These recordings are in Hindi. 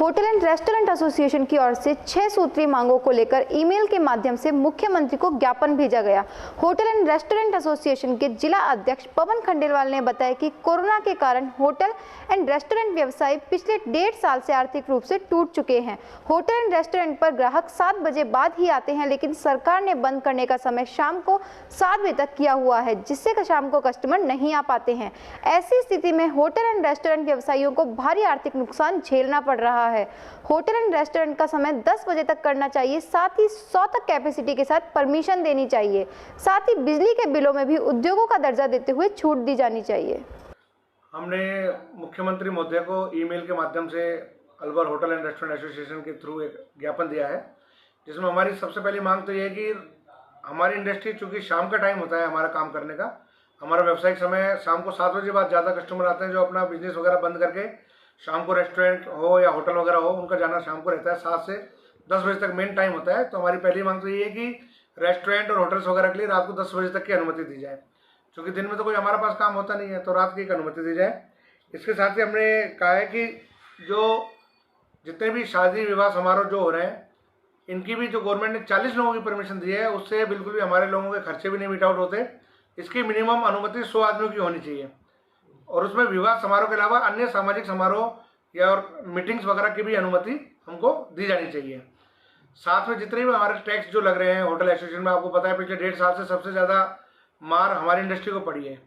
होटल एंड रेस्टोरेंट एसोसिएशन की ओर से 6 सूत्रीय मांगों को लेकर ईमेल के माध्यम से मुख्यमंत्री को ज्ञापन भेजा गया। होटल एंड रेस्टोरेंट एसोसिएशन के जिला अध्यक्ष पवन खंडेलवाल ने बताया कि कोरोना के कारण होटल एंड रेस्टोरेंट व्यवसाय पिछले 1.5 साल से आर्थिक रूप से टूट चुके हैं। होटल एंड रेस्टोरेंट पर ग्राहक 7 बजे बाद ही आते हैं, लेकिन सरकार ने बंद करने का समय शाम को 7 बजे तक किया हुआ है, जिससे शाम को कस्टमर नहीं आ पाते हैं। ऐसी स्थिति में होटल एंड रेस्टोरेंट व्यवसायियों को भारी आर्थिक नुकसान झेलना पड़ रहा है। होटल एंड रेस्टोरेंट का समय 10 बजे तक करना चाहिए, साथ ही 100 तक कैपेसिटी के साथ परमिशन देनी चाहिए। साथ ही बिजली के बिलों में भी उद्योगों का दर्जा देते हुए छूट दी जानी चाहिए। हमने मुख्यमंत्री महोदय को ईमेल के माध्यम से Alwar hotel and restaurant association के थ्रू एक ज्ञापन दिया है, जिसमें हमारी सबसे पहली मांग तो ये है कि हमारी इंडस्ट्री, चूँकि शाम का टाइम होता है हमारा काम करने का, हमारा व्यावसायिक समय शाम को 7 बजे बाद ज़्यादा कस्टमर आते हैं जो अपना बिजनेस वगैरह बंद करके शाम को रेस्टोरेंट हो या होटल वगैरह हो, उनका जाना शाम को रहता है। 7 से 10 बजे तक मेन टाइम होता है। तो हमारी पहली मांग तो ये है कि रेस्टोरेंट और होटल्स वगैरह के लिए रात को 10 बजे तक की अनुमति दी जाए, क्योंकि दिन में तो कोई हमारे पास काम होता नहीं है, तो रात की एक अनुमति दी जाए। इसके साथ ही हमने कहा है कि जो जितने भी शादी विवाह समारोह जो हो रहे हैं, इनकी भी जो गवर्नमेंट ने 40 लोगों की परमिशन दी है, उससे बिल्कुल भी हमारे लोगों के खर्चे भी नहीं मीट आउट होते। इसकी मिनिमम अनुमति 100 आदमियों की होनी चाहिए, और उसमें विवाह समारोह के अलावा अन्य सामाजिक समारोह या और मीटिंग्स वगैरह की भी अनुमति हमको दी जानी चाहिए। साथ में जितने भी हमारे टैक्स जो लग रहे हैं होटल एसोसिएशन में, आपको पता है पिछले 1.5 साल से सबसे ज़्यादा मार हमारी इंडस्ट्री को पड़ी है।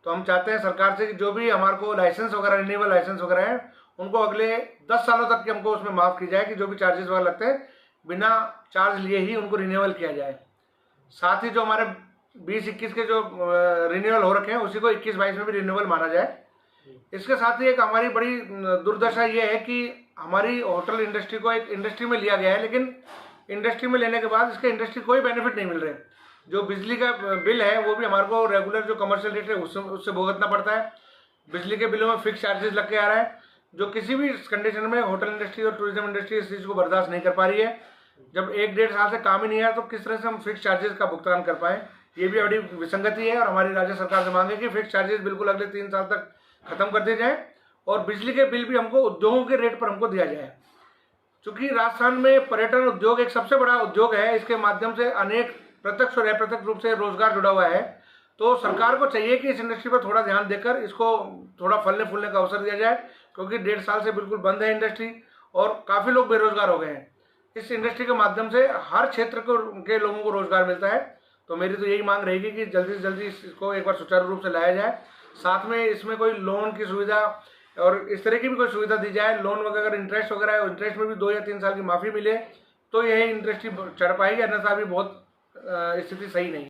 तो हम चाहते हैं सरकार से कि जो भी हमारे को लाइसेंस वगैरह, रिन्यूएबल लाइसेंस वगैरह हैं, उनको अगले 10 सालों तक के हमको उसमें माफ़ की जाए कि जो भी चार्जेस वगैरह लगते हैं बिना चार्ज लिए ही उनको रिन्यूअल किया जाए। साथ ही जो हमारे 20-21 के जो रिन्यूअल हो रखे हैं, उसी को 21-22 में भी रिन्यूअल माना जाए। इसके साथ ही एक हमारी बड़ी दुर्दशा ये है कि हमारी होटल इंडस्ट्री को एक इंडस्ट्री में लिया गया है, लेकिन इंडस्ट्री में लेने के बाद इसके इंडस्ट्री कोई बेनिफिट नहीं मिल रहे। जो बिजली का बिल है वो भी हमारे को रेगुलर जो कमर्शियल रेट है उससे भुगतना पड़ता है। बिजली के बिलों में फिक्स चार्जेस लग के आ रहा है, जो किसी भी कंडीशन में होटल इंडस्ट्री और टूरिज्म इंडस्ट्री इस चीज़ को बर्दाश्त नहीं कर पा रही है। जब 1-1.5 साल से काम ही नहीं आया, तो किस तरह से हम फिक्स चार्जेस का भुगतान कर पाएँ, ये भी बड़ी विसंगति है। और हमारी राज्य सरकार से मांग है कि फिक्स चार्जेस बिल्कुल अगले 3 साल तक खत्म कर दिए जाए, और बिजली के बिल भी हमको उद्योगों के रेट पर हमको दिया जाए। क्योंकि राजस्थान में पर्यटन उद्योग एक सबसे बड़ा उद्योग है, इसके माध्यम से अनेक प्रत्यक्ष और अप्रत्यक्ष रूप से रोजगार जुड़ा हुआ है। तो सरकार को चाहिए कि इस इंडस्ट्री पर थोड़ा ध्यान देकर इसको थोड़ा फलने फूलने का अवसर दिया जाए, क्योंकि 1.5 साल से बिल्कुल बंद है इंडस्ट्री और काफ़ी लोग बेरोजगार हो गए हैं। इस इंडस्ट्री के माध्यम से हर क्षेत्र के लोगों को रोजगार मिलता है। तो मेरी तो यही मांग रहेगी कि जल्दी से जल्दी इसको एक बार सुचारू रूप से लाया जाए। साथ में इसमें कोई लोन की सुविधा और इस तरह की भी कोई सुविधा दी जाए। लोन वगैरह अगर इंटरेस्ट वगैरह है, इंटरेस्ट में भी 2 या 3 साल की माफ़ी मिले तो यह इंडस्ट्री चढ़ पाएगी, अन्यथा अभी बहुत स्थिति सही नहीं है।